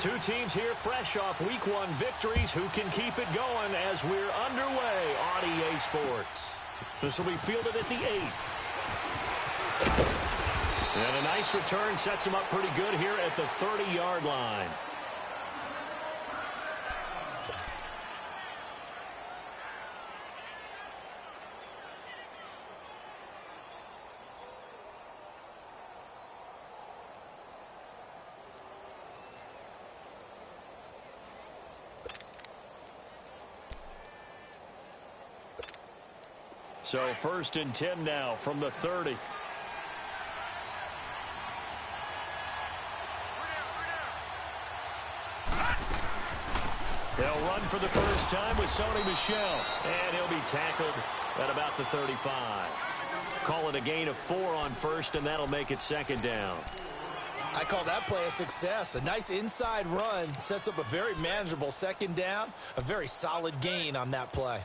Two teams here fresh off Week 1 victories. Who can keep it going as we're underway on EA Sports? This will be fielded at the 8. And a nice return sets him up pretty good here at the 30-yard line. So 1st and 10 now from the 30. They'll run for the first time with Sony Michel. And he'll be tackled at about the 35. Call it a gain of 4 on 1st, and that'll make it 2nd down. I call that play a success. A nice inside run sets up a very manageable 2nd down. A very solid gain on that play.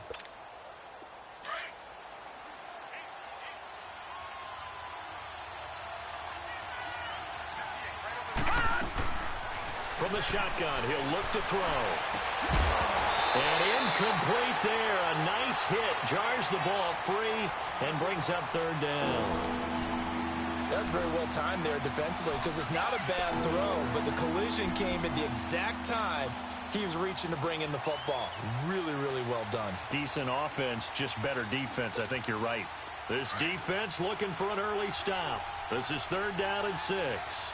From the shotgun, he'll look to throw. And incomplete there. A nice hit. Jars the ball free and brings up 3rd down. That's very well timed there defensively because it's not a bad throw, but the collision came at the exact time he was reaching to bring in the football. Really, really well done. Decent offense, just better defense. I think you're right. This defense looking for an early stop. This is 3rd down and 6.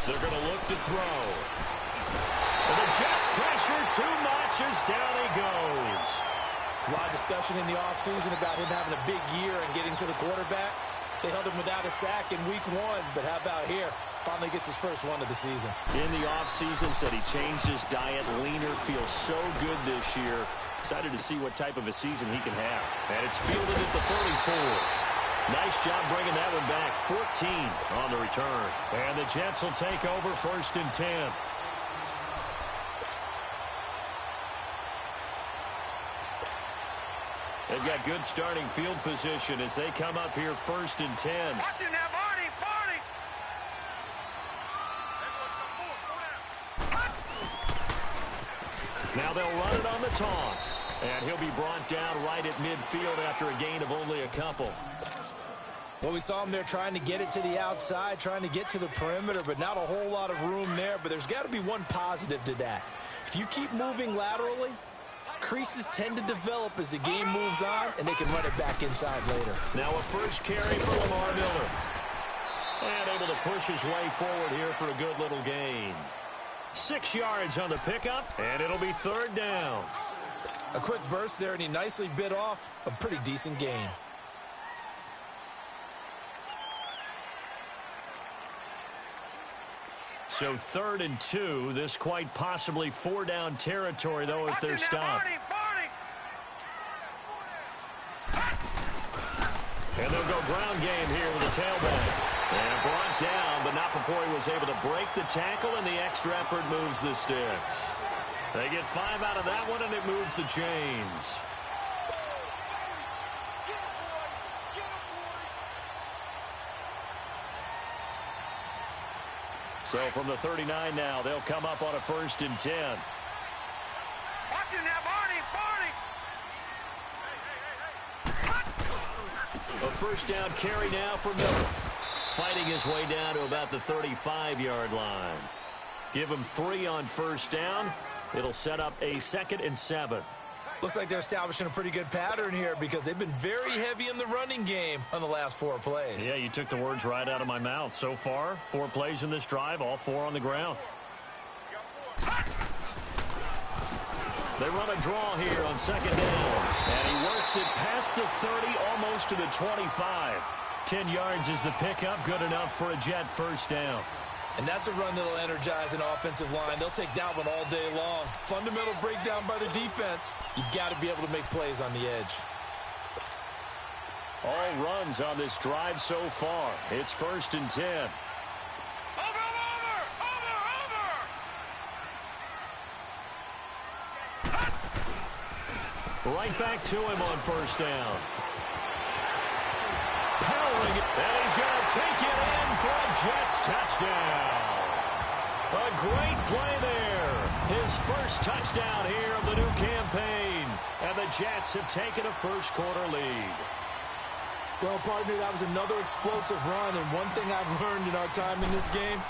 They're going to look to throw. And the Jets pressure too much as down he goes. There's a lot of discussion in the offseason about him having a big year and getting to the quarterback. They held him without a sack in Week 1, but how about here? Finally gets his first one of the season. In the offseason, said he changed his diet, leaner, feels so good this year. Excited to see what type of a season he can have. And it's fielded at the 34. Nice job bringing that one back. 14 on the return. And the Jets will take over 1st and 10. They've got good starting field position as they come up here 1st and 10. Watch it now, Barney, Barney. Now they'll run it on the toss. And he'll be brought down right at midfield after a gain of only a couple. Well, we saw him there trying to get it to the outside, trying to get to the perimeter, but not a whole lot of room there. But there's got to be one positive to that. If you keep moving laterally, creases tend to develop as the game moves on, and they can run it back inside later. Now a first carry for Lamar Miller. And able to push his way forward here for a good little gain. 6 yards on the pickup, and it'll be 3rd down. A quick burst there, and he nicely bit off a pretty decent gain. So 3rd and 2. This quite possibly 4-down territory, though, if they're stopped. And they'll go ground game here with the tailback. And brought down, but not before he was able to break the tackle, and the extra effort moves the sticks. They get 5 out of that one, and it moves the chains. So from the 39 now, they'll come up on a 1st and 10. Watch it now, Barney, Barney. A 1st down carry now for Miller. Fighting his way down to about the 35-yard line. Give him 3 on 1st down. It'll set up a 2nd and 7. Looks like they're establishing a pretty good pattern here because they've been very heavy in the running game on the last 4 plays. Yeah, you took the words right out of my mouth. So far, 4 plays in this drive, all 4 on the ground. They run a draw here on 2nd down. And he works it past the 30, almost to the 25. 10 yards is the pickup, good enough for a Jet 1st down. And that's a run that'll energize an offensive line. They'll take that one all day long. Fundamental breakdown by the defense. You've got to be able to make plays on the edge. All runs on this drive so far. It's 1st and 10. Right back to him on 1st down. Power firing it. And he's going to take it in for a Jets touchdown. A great play there. His first touchdown here of the new campaign. And the Jets have taken a first-quarter lead. Well, partner, that was another explosive run, and one thing I've learned in our time in this game,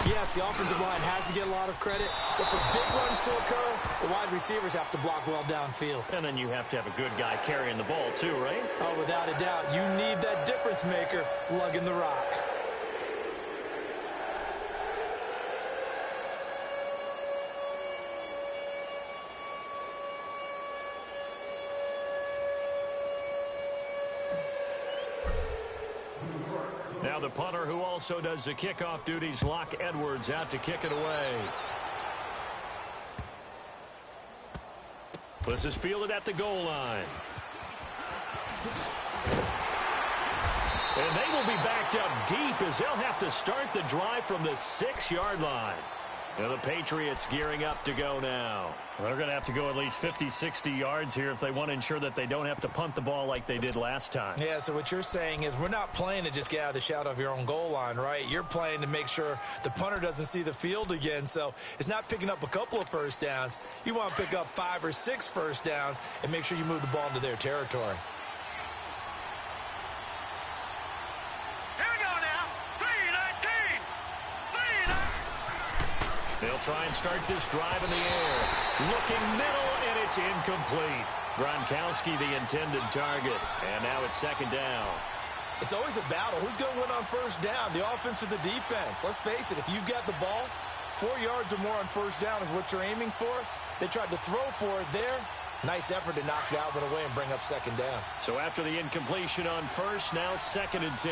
yes, the offensive line has to get a lot of credit, but for big runs to occur, the wide receivers have to block well downfield. And then you have to have a good guy carrying the ball too, right? Oh, without a doubt. You need that difference maker lugging the rock. Now the punter who also does the kickoff duties, Locke Edwards, out to kick it away. This is fielded at the goal line. And they will be backed up deep as they'll have to start the drive from the 6-yard line. Now the Patriots gearing up to go now. Well, they're going to have to go at least 50, 60 yards here if they want to ensure that they don't have to punt the ball like they did last time. Yeah, so what you're saying is we're not playing to just get out of the shadow of your own goal line, right? You're playing to make sure the punter doesn't see the field again. So it's not picking up a couple of first downs. You want to pick up 5 or 6 first downs and make sure you move the ball into their territory. They'll try and start this drive in the air. Looking middle, and it's incomplete. Gronkowski, the intended target. And now it's second down. It's always a battle. Who's going to win on first down, the offense or the defense? Let's face it, if you've got the ball, 4 yards or more on first down is what you're aiming for. They tried to throw for it there. Nice effort to knock that one away and bring up second down. So after the incompletion on first, now 2nd and 10.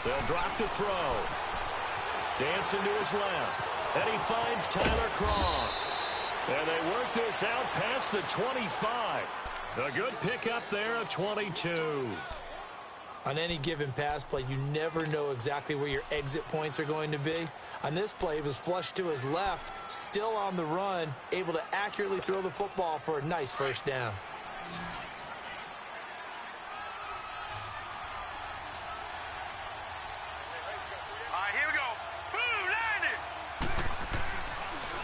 They'll drop to throw. Dancing to his left. And he finds Tyler Croft. And they work this out past the 25. A good pickup there of 22. On any given pass play, you never know exactly where your exit points are going to be. On this play, it was flushed to his left, still on the run, able to accurately throw the football for a nice first down.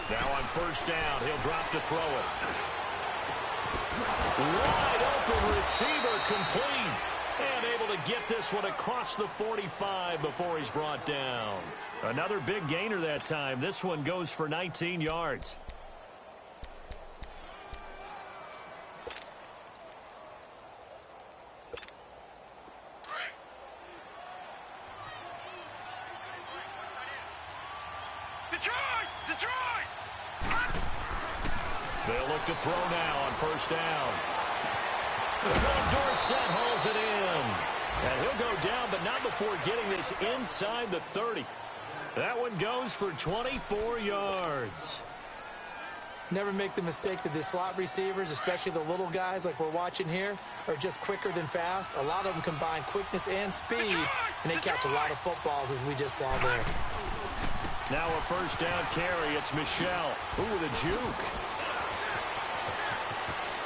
Now on first down, he'll drop to throw it. Wide open receiver, complete. And able to get this one across the 45 before he's brought down. Another big gainer that time. This one goes for 19 yards. They'll look to throw now on first down. Philip Dorsett hauls it in. And he'll go down, but not before getting this inside the 30. That one goes for 24 yards. Never make the mistake that the slot receivers, especially the little guys like we're watching here, are just quicker than fast. A lot of them combine quickness and speed, and they catch a lot of footballs, as we just saw there. Now a first down carry. It's Michel. Ooh, with a juke.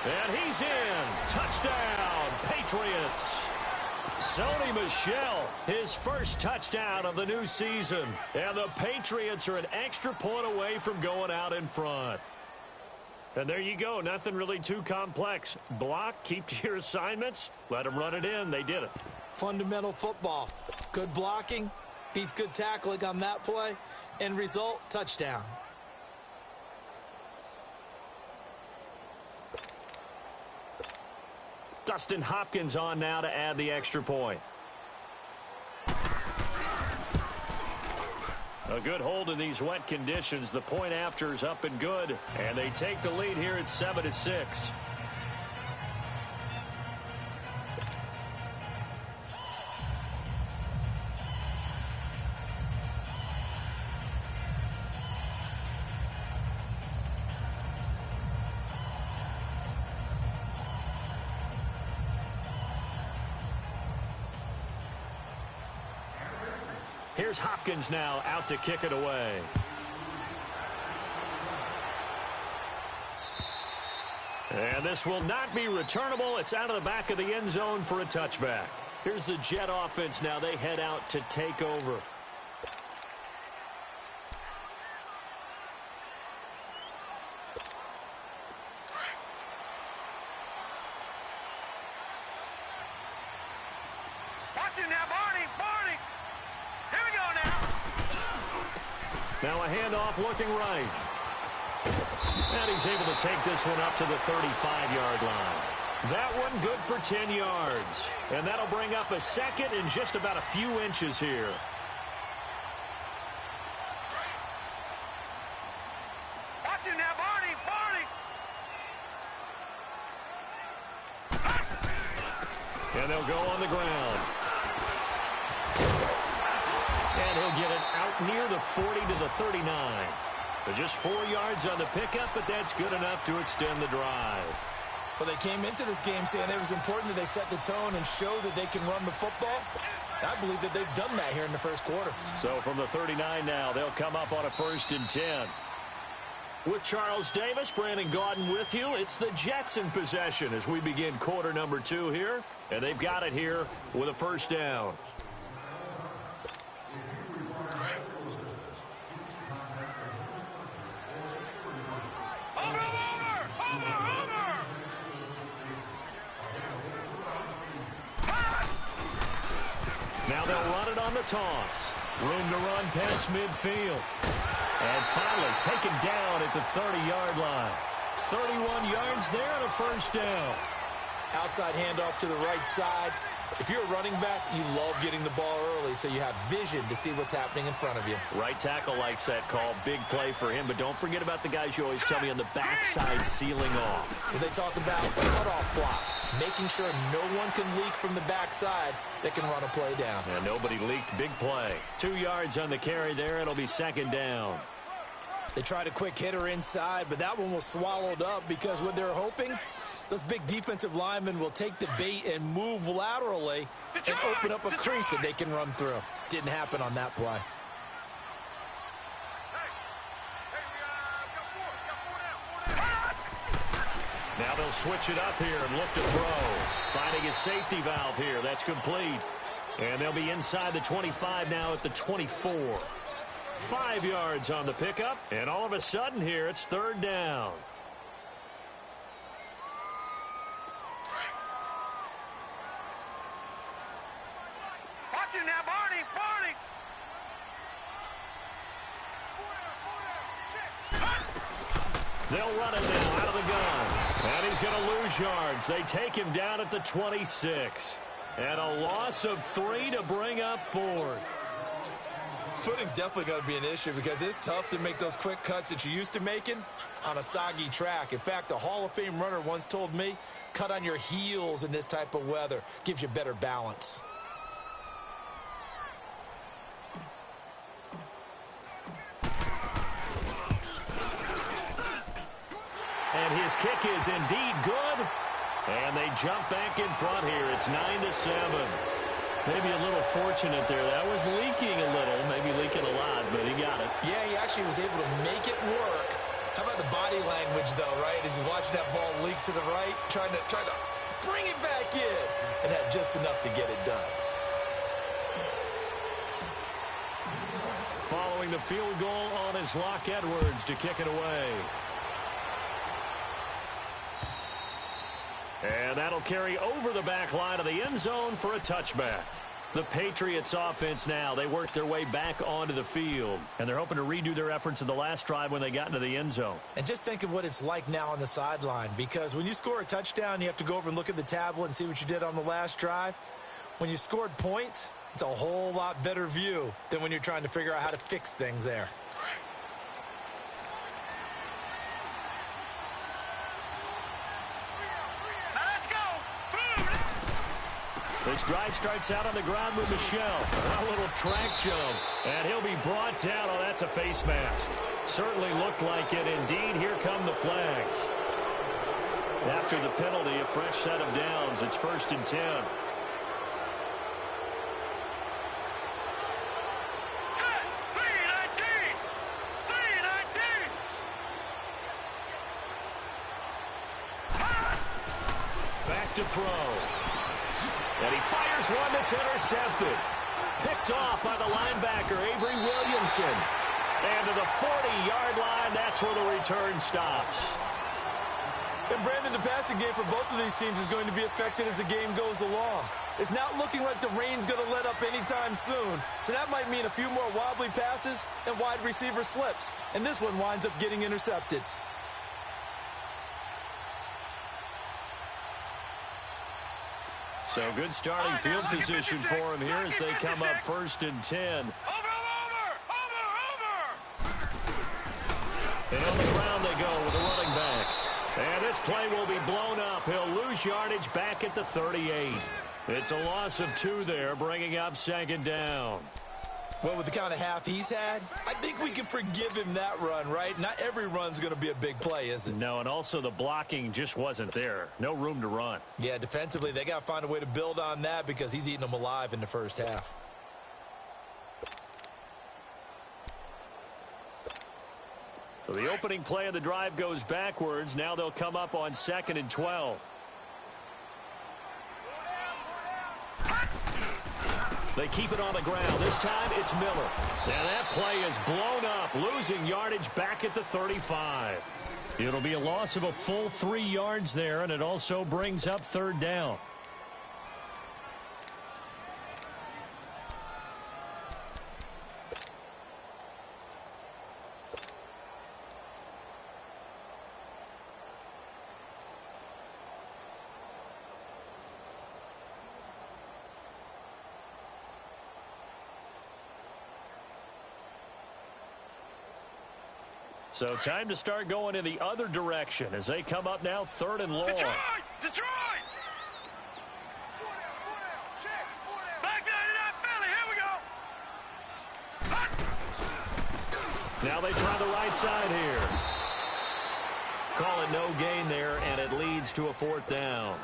And he's in. Touchdown, Patriots. Sony Michel, his first touchdown of the new season. And the Patriots are an extra point away from going out in front. And there you go. Nothing really too complex. Block, keep to your assignments, let them run it in. They did it. Fundamental football. Good blocking beats good tackling on that play. End result, touchdown. Dustin Hopkins on now to add the extra point. A good hold in these wet conditions. The point after is up and good. And they take the lead here at 7-6. Here's Hopkins now out to kick it away. And this will not be returnable. It's out of the back of the end zone for a touchback. Here's the Jet offense now. They head out to take over. Watch it now, Barney. Barney. Here we go now. Now a handoff looking right. And he's able to take this one up to the 35-yard line. That one good for 10 yards. And that'll bring up a second in just about a few inches here. Watch it now, Barney. Barney. And they'll go on the ground. And he'll get it out near the 40 to the 39. But just 4 yards on the pickup, but that's good enough to extend the drive. Well, they came into this game saying it was important that they set the tone and show that they can run the football. I believe that they've done that here in the first quarter. So from the 39 now, they'll come up on a 1st and 10. With Charles Davis, Brandon Gaudin with you. It's the Jets in possession as we begin quarter number 2 here. And they've got it here with a 1st down. Now they'll run it on the toss. Room to run past midfield. And finally taken down at the 30-yard line. 31 yards there and a 1st down. Outside handoff to the right side. If you're a running back, you love getting the ball early so you have vision to see what's happening in front of you. Right tackle likes that call. Big play for him. But don't forget about the guys you always tell me on the backside sealing off. When they talk about cutoff blocks, making sure no one can leak from the backside that can run a play down. And nobody leaked. Big play. 2 yards on the carry there. It'll be 2nd down. They tried a quick hitter inside, but that one was swallowed up because what they're hoping, those big defensive linemen will take the bait and move laterally and open up a crease that they can run through. Didn't happen on that play. Now they'll switch it up here and look to throw. Finding his safety valve here. That's complete. And they'll be inside the 25 now at the 24. 5 yards on the pickup. And all of a sudden here, it's 3rd down. Watch it now, Barney. Barney. They'll run it now out of the gun. And he's going to lose yards. They take him down at the 26. And a loss of 3 to bring up 4th. Footing's definitely going to be an issue because it's tough to make those quick cuts that you're used to making on a soggy track. In fact, a Hall of Fame runner once told me, cut on your heels in this type of weather. Gives you better balance. And his kick is indeed good. And they jump back in front here. It's 9-7. Maybe a little fortunate there. That was leaking a little, maybe leaking a lot, but he got it. Yeah, he actually was able to make it work. How about the body language, though, right? As he's watching that ball leak to the right, trying to bring it back in, and had just enough to get it done. Following the field goal on his Locke Edwards to kick it away. And that'll carry over the back line of the end zone for a touchback. The Patriots offense now, they work their way back onto the field. And they're hoping to redo their efforts in the last drive when they got into the end zone. And just think of what it's like now on the sideline. Because when you score a touchdown, you have to go over and look at the tablet and see what you did on the last drive. When you scored points, it's a whole lot better view than when you're trying to figure out how to fix things there. This drive starts out on the ground with Michel. A little track jump. And he'll be brought down. Oh, that's a face mask. Certainly looked like it. Indeed, here come the flags. After the penalty, a fresh set of downs. It's 1st and 10. to throw. And he fires one that's intercepted. Picked off by the linebacker, Avery Williamson. And to the 40-yard line, that's where the return stops. And Brandon, the passing game for both of these teams is going to be affected as the game goes along. It's not looking like the rain's going to let up anytime soon. So that might mean a few more wobbly passes and wide receiver slips. And this one winds up getting intercepted. So good starting field position for him here as they come up 1st and 10. Over! And on the ground they go with a running back. And this play will be blown up. He'll lose yardage back at the 38. It's a loss of 2 there, bringing up 2nd down. Well, with the kind of half he's had, I think we can forgive him that run, right? Not every run's going to be a big play, is it? No, and also the blocking just wasn't there. No room to run. Yeah, defensively, they got to find a way to build on that because he's eating them alive in the first half. So the opening play of the drive goes backwards. Now they'll come up on 2nd and 12. They keep it on the ground. This time it's Miller. And that play is blown up, losing yardage back at the 35. It'll be a loss of a full 3 yards there, and it also brings up 3rd down. So time to start going in the other direction as they come up now 3rd and long. Detroit! Back there to that Philly. Here we go. Now they try the right side here. Call it no gain there, and it leads to a 4th down.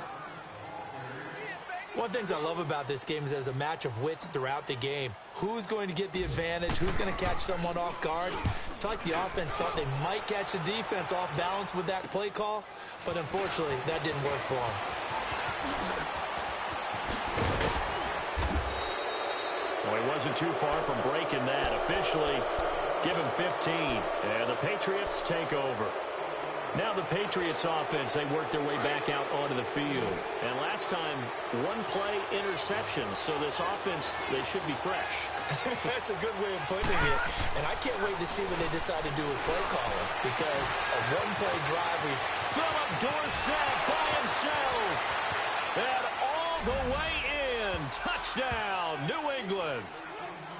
One of the things I love about this game is there's a match of wits throughout the game. Who's going to get the advantage? Who's going to catch someone off guard? I feel like the offense thought they might catch the defense off balance with that play call, but unfortunately, that didn't work for them. Well, he wasn't too far from breaking that. Officially, give him 15, and the Patriots take over. Now the Patriots offense, they work their way back out onto the field. And last time, 1 play interception. So this offense, they should be fresh. That's a good way of putting it. And I can't wait to see what they decide to do with play calling. Because a 1-play drive with Philip Dorsett by himself. And all the way in. Touchdown, New England.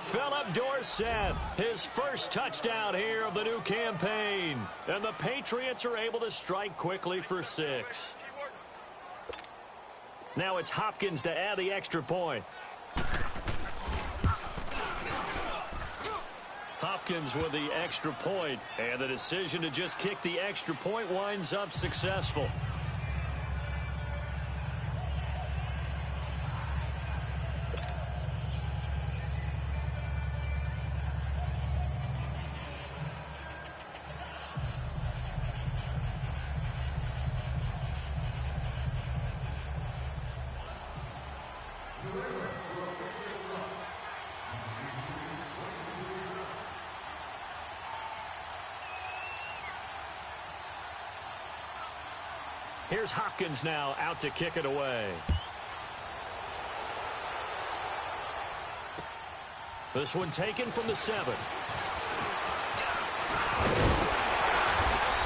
Philip Dorsett, his first touchdown here of the new campaign. And the Patriots are able to strike quickly for 6. Now it's Hopkins to add the extra point. Hopkins with the extra point, and the decision to just kick the extra point winds up successful. Here's Hopkins now out to kick it away. This one taken from the 7.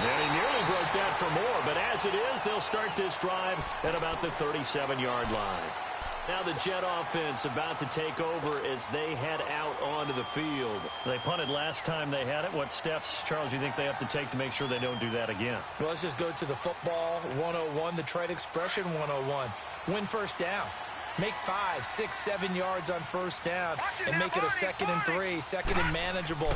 And he nearly broke that for more, but as it is, they'll start this drive at about the 37-yard line. Now the Jet offense about to take over as they head out onto the field. They punted last time they had it. What steps, Charles, you think they have to take to make sure they don't do that again? Well, let's just go to the football 101, the trade expression 101. Win first down. Make 5, 6, 7 yards on first down and make it a 2nd and 3, 2nd and manageable.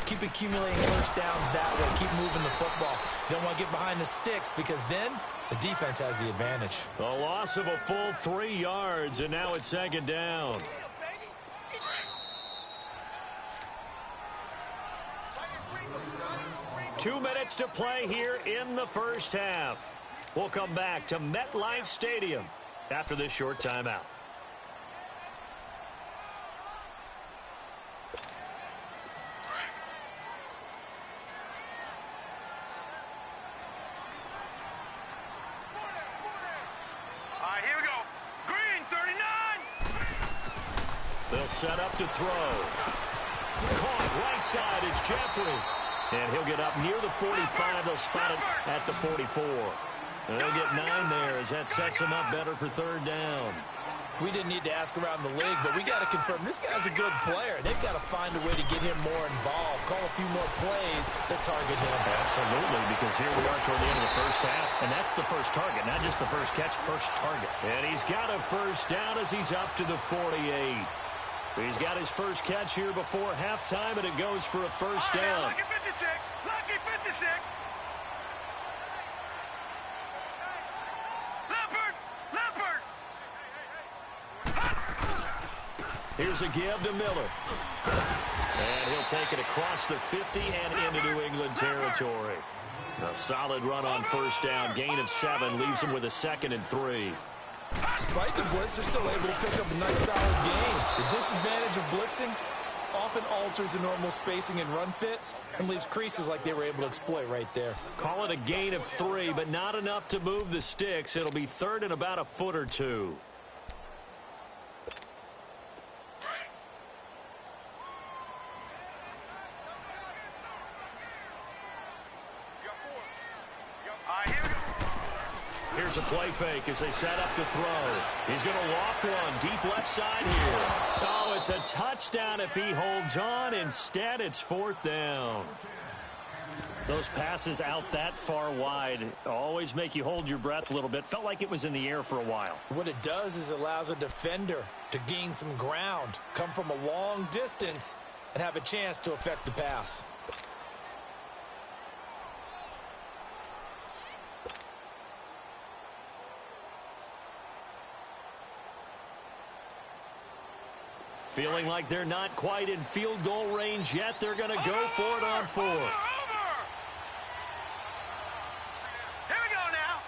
Keep accumulating first downs that way. Keep moving the football. You don't want to get behind the sticks because then the defense has the advantage. A loss of a full 3 yards, and now it's 2nd down. 2 minutes to play here in the first half. We'll come back to MetLife Stadium after this short timeout. Here we go. Green, 39. They'll set up to throw. Caught right side is Jeffrey. And he'll get up near the 45. They'll spot it at the 44. And they'll get 9 there as that sets them up better for third down. We didn't need to ask around the league, but we got to confirm this guy's a good player. They've got to find a way to get him more involved, call a few more plays that target him. Absolutely, because here we are toward the end of the first half, and that's the first target, not just the first catch, first target. And he's got a first down as he's up to the 48. He's got his first catch here before halftime, and it goes for a first down. Lucky 56. Lucky 56. Leopard. Leopard. Here's a give to Miller. And he'll take it across the 50 and into New England territory. A solid run on first down. Gain of 7 leaves him with a 2nd and 3. Despite the blitz, they're still able to pick up a nice solid gain. The disadvantage of blitzing often alters the normal spacing and run fits and leaves creases like they were able to exploit right there. Call it a gain of 3, but not enough to move the sticks. It'll be third and about a foot or two. Here's a play fake as they set up to throw. He's going to loft one deep left side here. Oh, it's a touchdown if he holds on. Instead, it's fourth down. Those passes out that far wide always make you hold your breath a little bit. Felt like it was in the air for a while. What it does is it allows a defender to gain some ground, come from a long distance, and have a chance to affect the pass. Feeling like they're not quite in field goal range yet. They're going to go for it on fourth. Here we go now.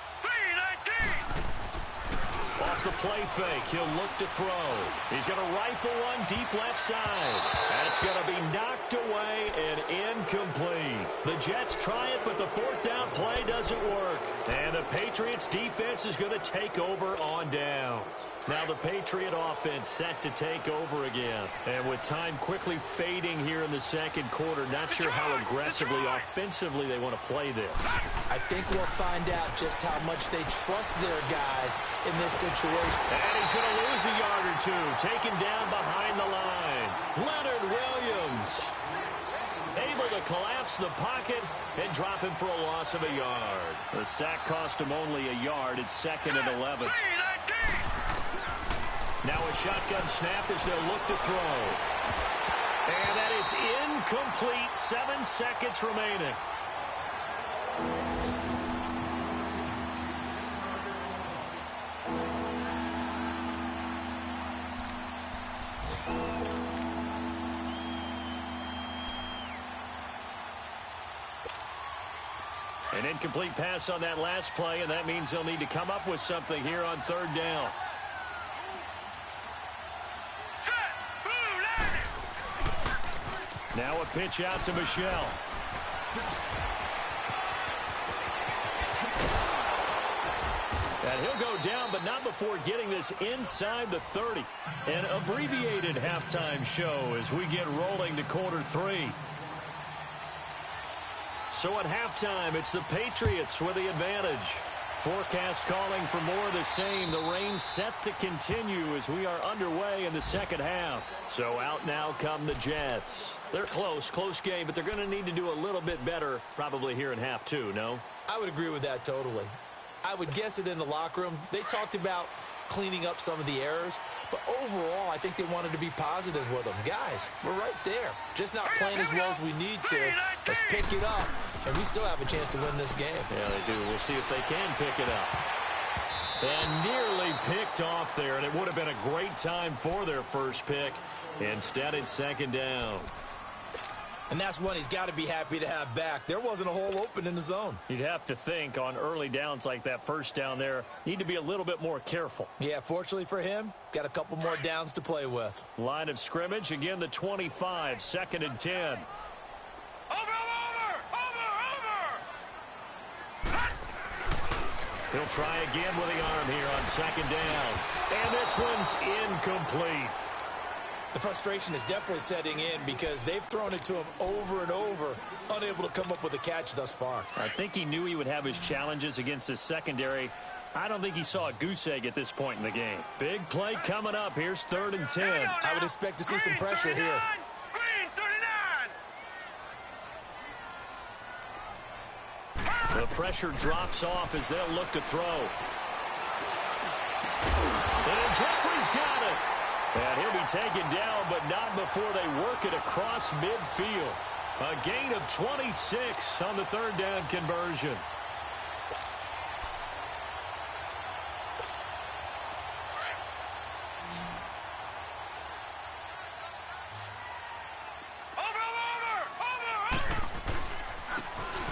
3-19. Off the play fake, he'll look to throw. He's going to rifle one deep left side. That's going to be knocked away and incomplete. The Jets try it, but the fourth down play doesn't work. And the Patriots defense is going to take over on downs. Now the Patriot offense set to take over again. And with time quickly fading here in the second quarter, not sure how aggressively, offensively they want to play this. I think we'll find out just how much they trust their guys in this situation. And he's going to lose a yard or two. Taken down behind the line. Leonard Williams able to collapse the pocket and drop him for a loss of a yard. The sack cost him only a yard. It's 2nd and 11. Now a shotgun snap as they'll look to throw. And that is incomplete. 7 seconds remaining. An incomplete pass on that last play, and that means they'll need to come up with something here on third down. Now a pitch out to Michelle. And he'll go down, but not before getting this inside the 30. An abbreviated halftime show as we get rolling to quarter 3. So at halftime, it's the Patriots with the advantage. Forecast calling for more of the same. The rain set to continue as we are underway in the second half. So out now come the Jets. They're close game, but they're going to need to do a little bit better probably here in half 2, no? I would agree with that totally. I would guess it in the locker room. They talked about cleaning up some of the errors, but overall, I think they wanted to be positive with them. Guys, we're right there. Just not playing as well as we need to. Let's pick it up, and we still have a chance to win this game. Yeah, they do. We'll see if they can pick it up. And nearly picked off there, and it would have been a great time for their first pick. Instead, it's second down. And that's one he's got to be happy to have back. There wasn't a hole open in the zone. You'd have to think on early downs like that first down there, need to be a little bit more careful. Yeah, fortunately for him, got a couple more downs to play with. Line of scrimmage, again the 25, 2nd and 10. Over! He'll try again with the arm here on 2nd down. And this one's incomplete. The frustration is definitely setting in because they've thrown it to him over and over, unable to come up with a catch thus far. I think he knew he would have his challenges against his secondary. I don't think he saw a goose egg at this point in the game. Big play coming up. Here's 3rd and 10. I would expect to see some pressure here. Green 39! The pressure drops off as they'll look to throw. And Jeffrey's got it. And he'll be taken down, but not before they work it across midfield. A gain of 26 on the 3rd down conversion.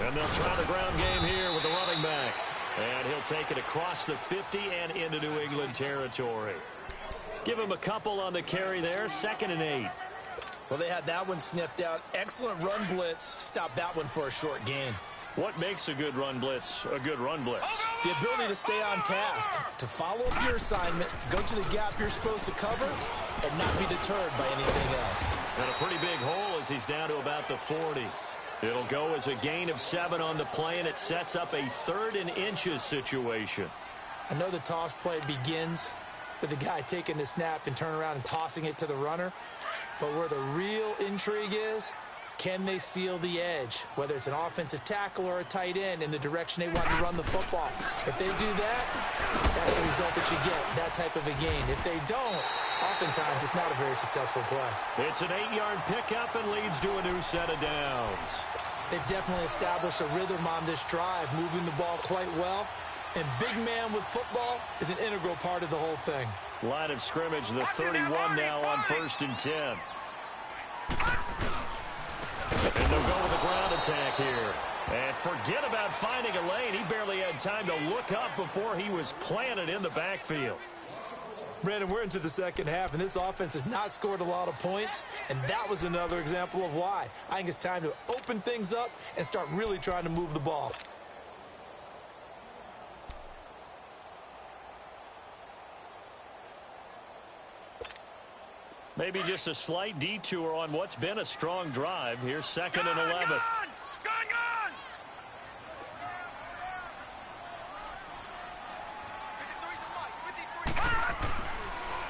And they'll try the ground game here with the running back. And he'll take it across the 50 and into New England territory. Give him a couple on the carry there, 2nd and 8. Well, they had that one sniffed out. Excellent run blitz. Stopped that one for a short gain. What makes a good run blitz a good run blitz? The ability to stay on task, to follow up your assignment, go to the gap you're supposed to cover, and not be deterred by anything else. And a pretty big hole as he's down to about the 40. It'll go as a gain of 7 on the play, and it sets up a 3rd and inches situation. I know the toss play begins with the guy taking the snap and turn around and tossing it to the runner. But where the real intrigue is, can they seal the edge, whether it's an offensive tackle or a tight end, in the direction they want to run the football? If they do that, that's the result that you get, that type of a gain. If they don't, oftentimes it's not a very successful play. It's an 8-yard pickup and leads to a new set of downs. They've definitely established a rhythm on this drive, moving the ball quite well. And big man with football is an integral part of the whole thing. Line of scrimmage, the 31 now on 1st and 10. And they'll go with a ground attack here. And forget about finding a lane. He barely had time to look up before he was planted in the backfield. Brandon, we're into the second half, and this offense has not scored a lot of points, and that was another example of why. I think it's time to open things up and start really trying to move the ball. Maybe just a slight detour on what's been a strong drive. Here's 2nd and 11. Gone!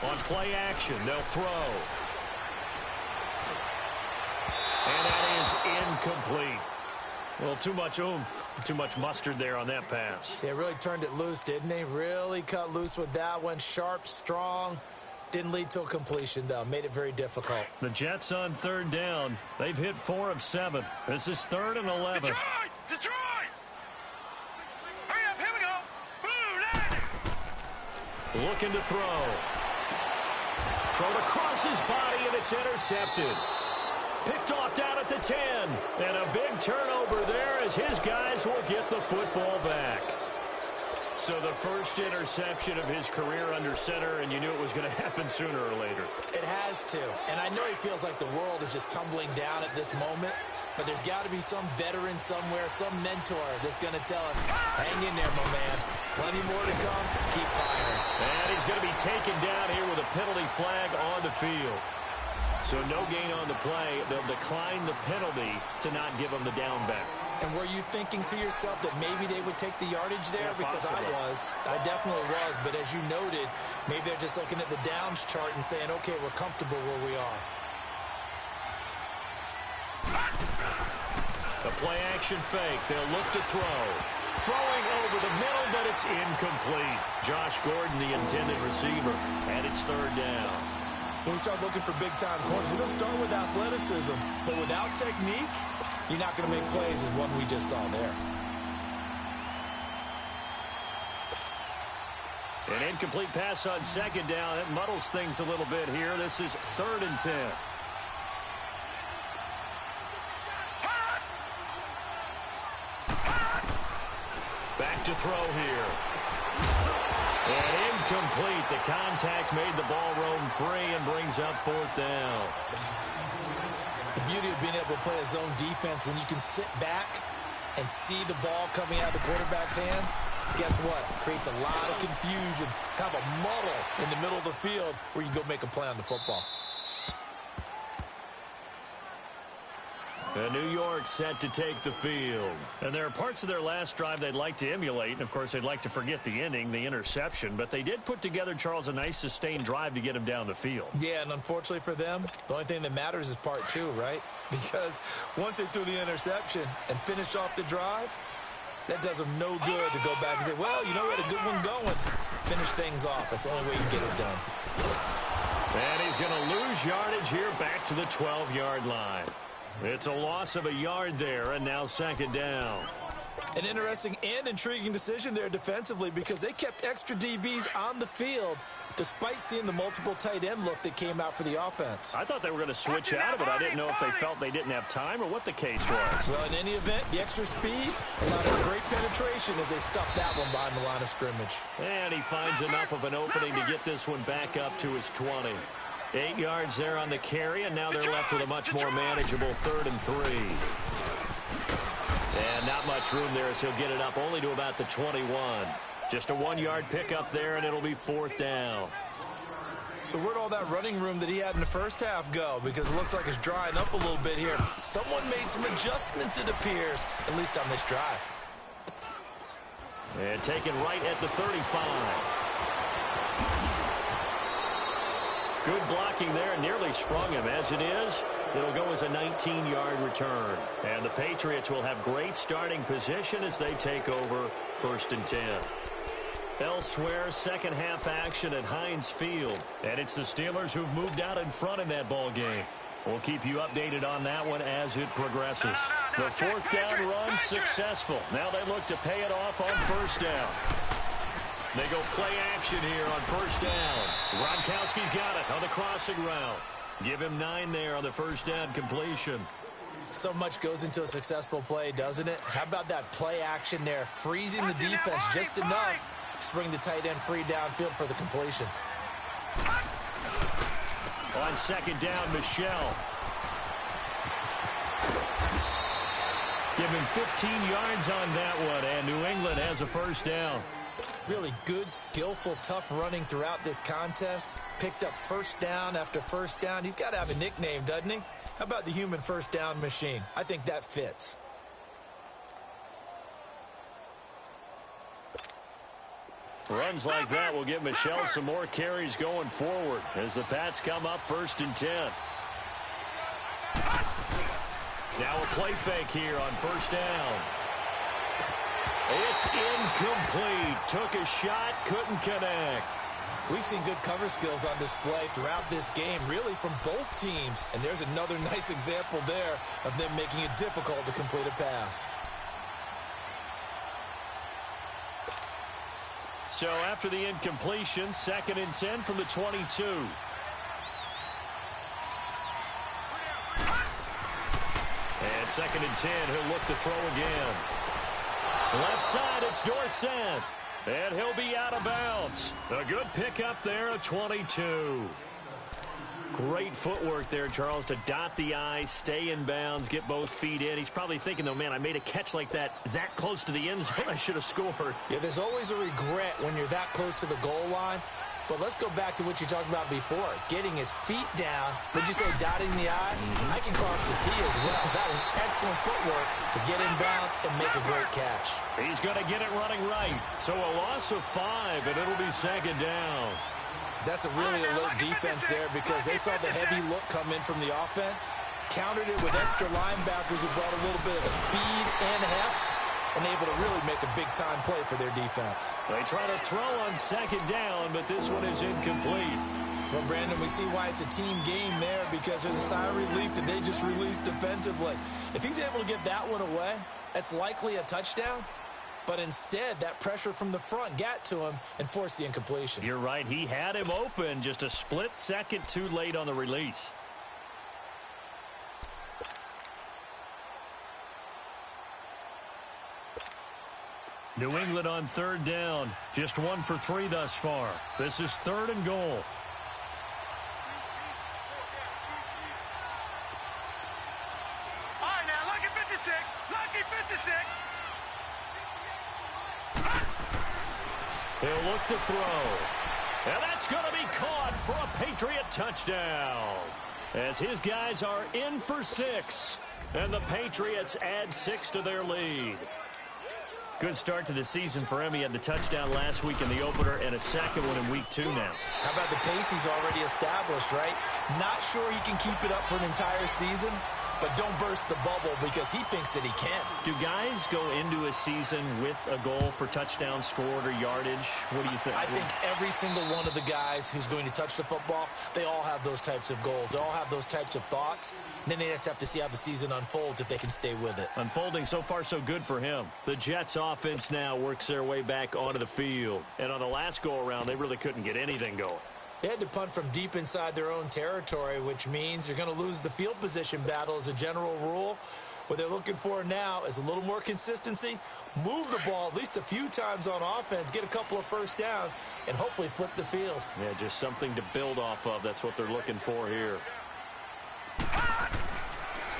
On play action, they'll throw. And that is incomplete. Well, too much oomph, too much mustard there on that pass. They really turned it loose, didn't they? Really cut loose with that one. Sharp, strong. Didn't lead to a completion, though. Made it very difficult. The Jets on 3rd down. They've hit 4 of 7. This is 3rd and 11. Detroit! Hurry up, here we go! Blue, landing! Looking to throw. Thrown across his body, and it's intercepted. Picked off down at the 10. And a big turnover there as his guys will get the football back. So the first interception of his career under center, and you knew it was going to happen sooner or later. It has to. And I know he feels like the world is just tumbling down at this moment, but there's got to be some veteran somewhere, some mentor that's going to tell him, hang in there, my man. Plenty more to come. Keep firing. And he's going to be taken down here with a penalty flag on the field. So no gain on the play. They'll decline the penalty to not give him the down back. And were you thinking to yourself that maybe they would take the yardage there? Yeah, because possibly. I definitely was. But as you noted, maybe they're just looking at the downs chart and saying, okay, we're comfortable where we are. The play action fake. They'll look to throw. Throwing over the middle, but it's incomplete. Josh Gordon, the intended receiver, and it's 3rd down. When we start looking for big-time corners, we're going to start with athleticism. But without technique, you're not going to make plays as one we just saw there. An incomplete pass on 2nd down. It muddles things a little bit here. This is 3rd and 10. to throw here. And incomplete. The contact made the ball roam free and brings up fourth down. The beauty of being able to play a zone defense when you can sit back and see the ball coming out of the quarterback's hands, guess what? Creates a lot of confusion, kind of a muddle in the middle of the field where you can go make a play on the football. And New York set to take the field. And there are parts of their last drive they'd like to emulate. And, of course, they'd like to forget the ending, the interception. But they did put together, Charles, a nice sustained drive to get him down the field. Yeah, and unfortunately for them, the only thing that matters is part two, right? Because once they threw the interception and finished off the drive, that does them no good to go back and say, well, you know, we had a good one going. Finish things off. That's the only way you get it done. And he's going to lose yardage here back to the 12-yard line. It's a loss of a yard there, and now second down. An interesting and intriguing decision there defensively because they kept extra DBs on the field despite seeing the multiple tight end look that came out for the offense. I thought they were going to switch out of it. I didn't know if they felt they didn't have time or what the case was. Well, in any event, the extra speed allowed a great penetration as they stuffed that one behind the line of scrimmage. And he finds enough of an opening to get this one back up to his 20. 8 yards there on the carry, and now they're left with a much more manageable 3rd and 3. And not much room there as he'll get it up only to about the 21. Just a 1-yard pickup there, and it'll be 4th down. So where'd all that running room that he had in the first half go? Because it looks like it's drying up a little bit here. Someone made some adjustments, it appears, at least on this drive. And taken right at the 35. Good blocking there, nearly sprung him. As it is, it'll go as a 19-yard return. And the Patriots will have great starting position as they take over 1st and 10. Elsewhere, second half action at Heinz Field. And it's the Steelers who've moved out in front in that ball game. We'll keep you updated on that one as it progresses. The 4th down run successful. Now they look to pay it off on 1st down. They go play action here on 1st down. Gronkowski's got it on the crossing route. Give him 9 there on the 1st down completion. So much goes into a successful play, doesn't it? How about that play action there, freezing the defense just enough to bring the tight end free downfield for the completion. On 2nd down, Michelle. Give him 15 yards on that one, and New England has a 1st down. Really good, skillful, tough running throughout this contest. Picked up 1st down after 1st down. He's got to have a nickname, doesn't he? How about the human 1st down machine? I think that fits. Runs like that will give Michelle some more carries going forward as the Pats come up 1st and 10. Now a play fake here on 1st down. It's incomplete. Took a shot, couldn't connect. We've seen good cover skills on display throughout this game, really from both teams. And there's another nice example there of them making it difficult to complete a pass. So after the incompletion, 2nd and 10 from the 22. And 2nd and 10, he'll look to throw again. Left side, it's Dorsett. And he'll be out of bounds. A good pickup there, a 22. Great footwork there, Charles, to dot the I, stay in bounds, get both feet in. He's probably thinking, though, man, I made a catch like that close to the end zone. I should have scored. Yeah, there's always a regret when you're that close to the goal line. But let's go back to what you talked about before. Getting his feet down. Would you say dotting the I? I can cross the T as well. That was excellent footwork to get in bounds and make a great catch. He's going to get it running right. So a loss of 5, and it'll be 2nd down. That's a really alert defense there because they saw the heavy look come in from the offense, countered it with extra linebackers who brought a little bit of speed and heft, and able to really make a big-time play for their defense. They try to throw on 2nd down, but this one is incomplete. Well, Brandon, we see why it's a team game there because there's a sigh of relief that they just released defensively. If he's able to get that one away, that's likely a touchdown. But instead, that pressure from the front got to him and forced the incompletion. You're right. He had him open, just a split second too late on the release. New England on third down. Just 1 for 3 thus far. This is 3rd and goal. All right, now, lucky 56. Lucky 56. He'll look to throw. And that's going to be caught for a Patriot touchdown. As his guys are in for 6. And the Patriots add 6 to their lead. Good start to the season for him. He had the touchdown last week in the opener and a second one in week 2 now. How about the pace he's already established, right? Not sure he can keep it up for an entire season, but don't burst the bubble because he thinks that he can. Do guys go into a season with a goal for touchdowns scored or yardage? What do you think? I think every single one of the guys who's going to touch the football, they all have those types of goals. They all have those types of thoughts. And then they just have to see how the season unfolds if they can stay with it. Unfolding so far so good for him. The Jets offense now works their way back onto the field. And on the last go-around, they really couldn't get anything going. They had to punt from deep inside their own territory, which means you're going to lose the field position battle as a general rule. What they're looking for now is a little more consistency, move the ball at least a few times on offense, get a couple of first downs, and hopefully flip the field. Yeah, just something to build off of. That's what they're looking for here.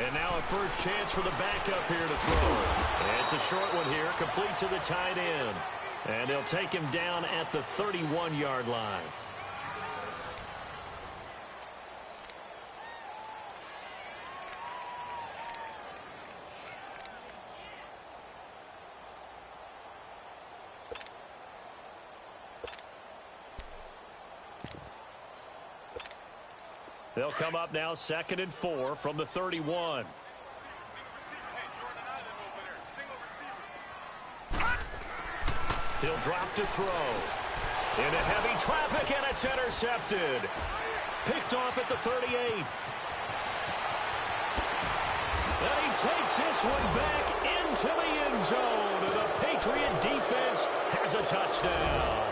And now a first chance for the backup here to throw. And it's a short one here, complete to the tight end. And they'll take him down at the 31-yard line. They'll come up now 2nd and 4 from the 31. He'll drop to throw. Into heavy traffic, and it's intercepted. Picked off at the 38. And he takes this one back into the end zone. And the Patriot defense has a touchdown.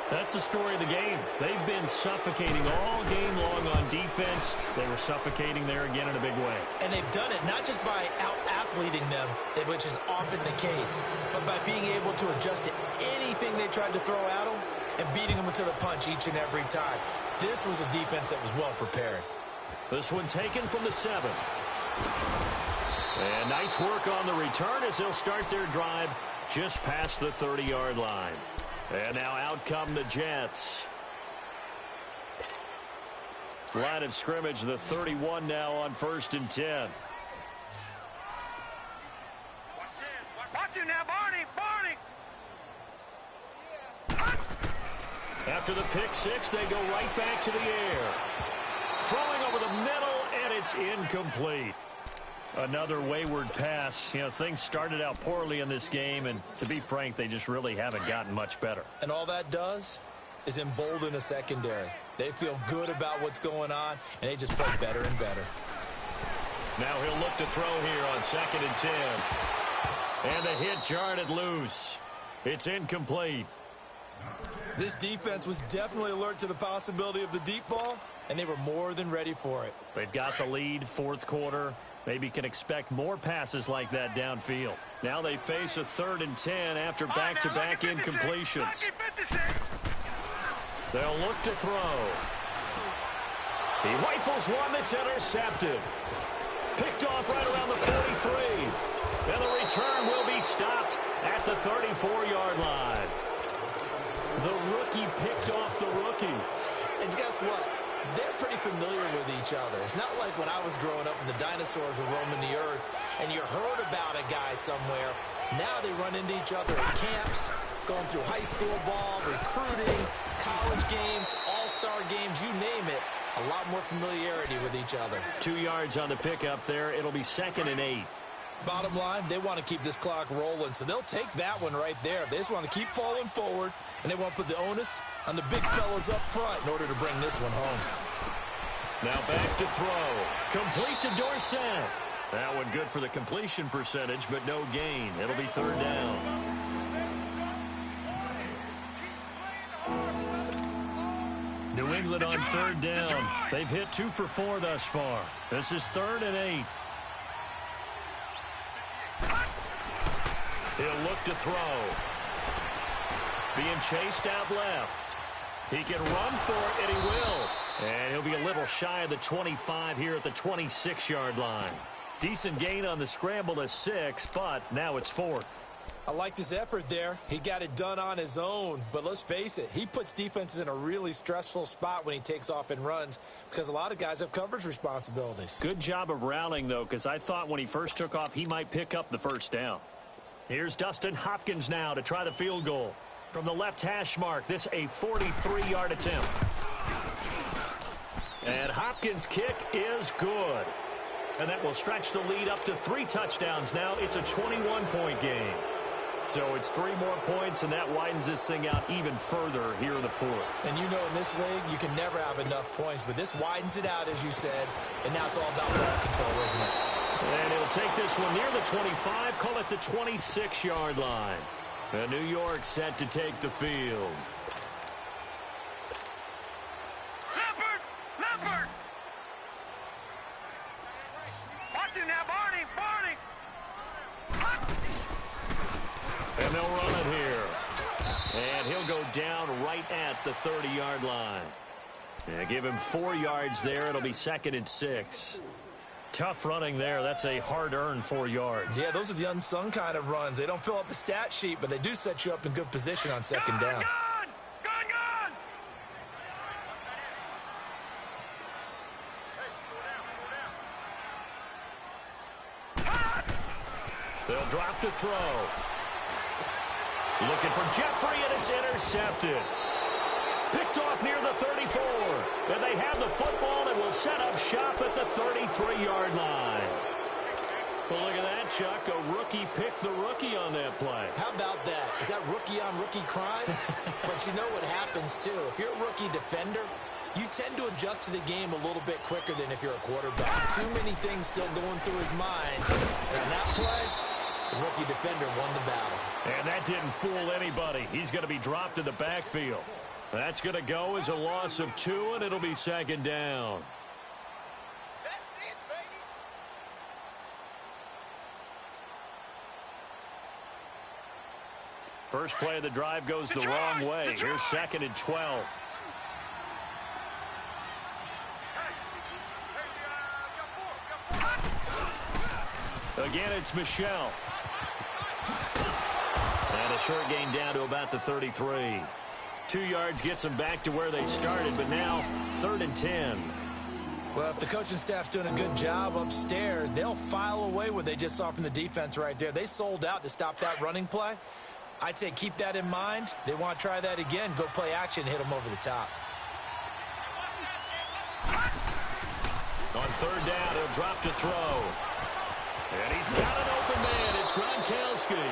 That's the story of the game. They've been suffocating all game long on defense. They were suffocating there again in a big way. And they've done it not just by out-athleting them, which is often the case, but by being able to adjust to anything they tried to throw at them and beating them to the punch each and every time. This was a defense that was well prepared. This one taken from the 7. And nice work on the return as they'll start their drive just past the 30-yard line. And now out come the Jets. Line of scrimmage, the 31 now on 1st and 10. Watch it now, Barney. After the pick 6, they go right back to the air. Throwing over the middle, and it's incomplete. Another wayward pass. You know, things started out poorly in this game, and to be frank, they just really haven't gotten much better. And all that does is embolden a secondary. They feel good about what's going on, and they just play better and better. Now he'll look to throw here on 2nd and 10. And the hit jarred it loose. It's incomplete. This defense was definitely alert to the possibility of the deep ball, and they were more than ready for it. They've got the lead, 4th quarter. Maybe can expect more passes like that downfield. Now they face a 3rd and 10 after back-to-back incompletions. They'll look to throw. He rifles one that's intercepted. Picked off right around the 43. And the return will be stopped at the 34-yard line. The rookie picked off the rookie. And guess what? They're pretty familiar with each other. It's not like when I was growing up and the dinosaurs were roaming the earth and you heard about a guy somewhere. Now they run into each other at camps, going through high school ball, recruiting, college games, all-star games, you name it. A lot more familiarity with each other. 2 yards on the pickup there. It'll be 2nd and 8. Bottom line, they want to keep this clock rolling, so they'll take that one right there. They just want to keep falling forward, and they want to put the onus on the big fellas up front in order to bring this one home. Now back to throw. Complete to Dorsett. That one good for the completion percentage, but no gain. It'll be 3rd down. New England on 3rd down. They've hit 2 for 4 thus far. This is 3rd and 8. He'll look to throw. Being chased out left. He can run for it, and he will. And he'll be a little shy of the 25 here at the 26-yard line. Decent gain on the scramble to 6, but now it's 4th. I liked his effort there. He got it done on his own. But let's face it, he puts defenses in a really stressful spot when he takes off and runs because a lot of guys have coverage responsibilities. Good job of rallying, though, because I thought when he first took off, he might pick up the first down. Here's Dustin Hopkins now to try the field goal. From the left hash mark, this a 43-yard attempt. And Hopkins' kick is good. And that will stretch the lead up to 3 touchdowns now. It's a 21-point game. So it's 3 more points, and that widens this thing out even further here in the 4th. And you know in this league, you can never have enough points, but this widens it out, as you said, and now it's all about ball control, isn't it? And he'll take this one near the 25, call it the 26-yard line. And New York set to take the field. Leopard! Watch him now, Barney! And they'll run it here. And he'll go down right at the 30-yard line. And give him 4 yards there. It'll be 2nd and 6. Tough running there. That's a hard-earned 4 yards. Yeah, those are the unsung kind of runs. They don't fill up the stat sheet, but they do set you up in good position on 2nd down. Gun! They'll drop the throw. Looking for Jeffrey, and it's intercepted. Picked off near the 34. And they have the football and will set up shop at the 33-yard line. Well, look at that, Chuck. A rookie picked the rookie on that play. How about that? Is that rookie-on-rookie crime? But you know what happens, too. If you're a rookie defender, you tend to adjust to the game a little bit quicker than if you're a quarterback. Too many things still going through his mind. And on that play, the rookie defender won the battle. And that didn't fool anybody. He's going to be dropped in the backfield. That's going to go as a loss of 2, and it'll be 2nd down. That's it, baby! First play of the drive goes the wrong way. Here's 2nd and 12. Again, it's Michelle. And a short gain down to about the 33. 2 yards gets them back to where they started, but now 3rd and 10. Well, if the coaching staff's doing a good job upstairs, they'll file away what they just saw from the defense right there. They sold out to stop that running play. I'd say keep that in mind. They want to try that again. Go play action, hit them over the top. On 3rd down, he'll drop to throw. And he's got an open man. It's Gronkowski.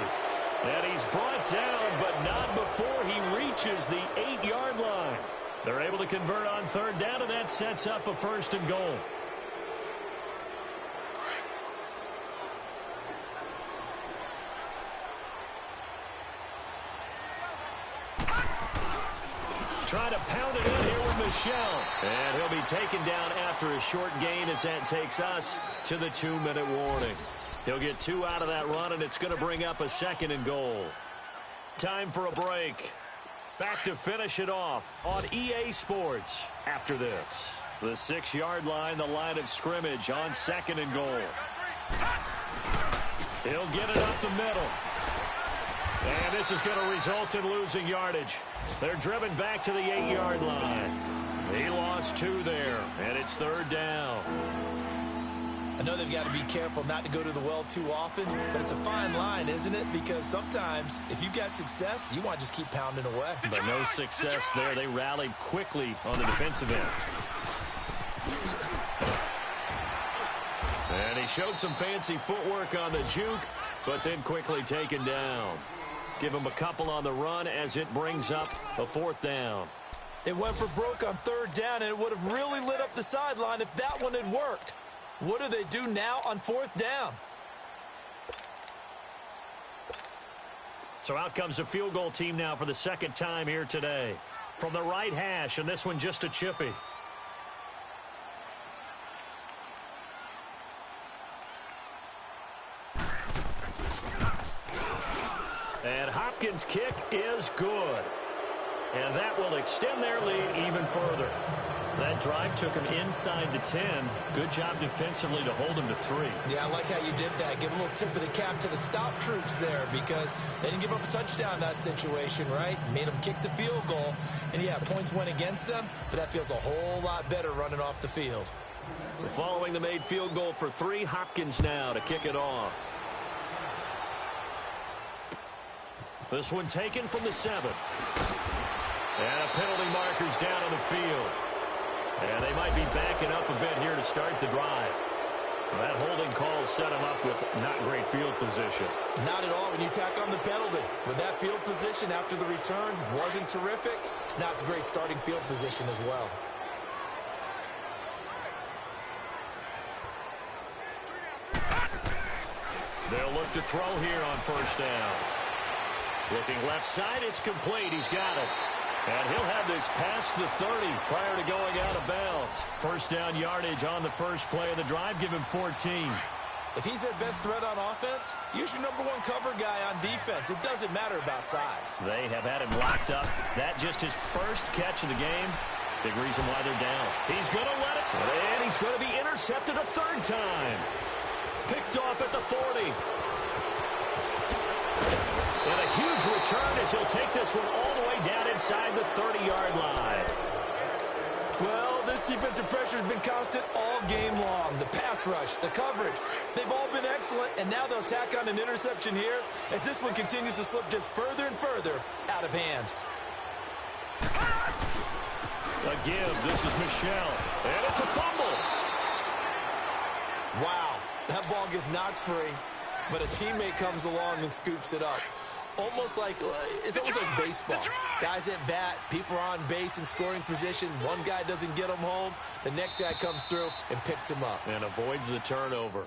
And he's brought down, but not before he reaches the 8-yard line. They're able to convert on 3rd down, and that sets up a 1st and goal. Trying to pound it in here with Michelle. And he'll be taken down after a short gain as that takes us to the 2-minute warning. He'll get 2 out of that run, and it's going to bring up a 2nd and goal. Time for a break. Back to finish it off on EA Sports after this. The 6-yard line, the line of scrimmage on 2nd and goal. He'll get it up the middle. And this is going to result in losing yardage. They're driven back to the 8-yard line. He lost 2 there, and it's 3rd down. I know they've got to be careful not to go to the well too often, but it's a fine line, isn't it? Because sometimes, if you've got success, you want to just keep pounding away. But no success there. They rallied quickly on the defensive end. And he showed some fancy footwork on the juke, but then quickly taken down. Give him a couple on the run as it brings up a 4th down. They went for broke on 3rd down, and it would have really lit up the sideline if that one had worked. What do they do now on 4th down? So out comes the field goal team now for the 2nd time here today. From the right hash, and this one just a chippy. And Hopkins' kick is good. And that will extend their lead even further. That drive took him inside the 10. Good job defensively to hold him to 3. Yeah, I like how you did that. Give a little tip of the cap to the stop troops there because they didn't give up a touchdown in that situation, right? Made them kick the field goal. And, yeah, points went against them, but that feels a whole lot better running off the field. Following the made field goal for 3, Hopkins now to kick it off. This one taken from the 7. And a penalty marker's down on the field. And they might be backing up a bit here to start the drive. That holding call set him up with not great field position. Not at all when you tack on the penalty. With that field position after the return wasn't terrific, it's not a great starting field position as well. They'll look to throw here on first down. Looking left side, it's complete. He's got it. And he'll have this past the 30 prior to going out of bounds. First down yardage on the first play of the drive. Give him 14. If he's their best threat on offense, use your #1 cover guy on defense. It doesn't matter about size. They have had him locked up. That just his first catch of the game. Big reason why they're down. He's going to let it. And he's going to be intercepted a 3rd time. Picked off at the 40. And a huge return as he'll take this one all the way down inside the 30-yard line. Well, this defensive pressure has been constant all game long. The pass rush, the coverage, they've all been excellent, and now they'll tack on an interception here as this one continues to slip just further and further out of hand. A give. This is Michelle. And it's a fumble. Wow, that ball gets knocked free, but a teammate comes along and scoops it up. It's almost like baseball. Guys at bat, people are on base in scoring position. One guy doesn't get him home. The next guy comes through and picks him up. And avoids the turnover.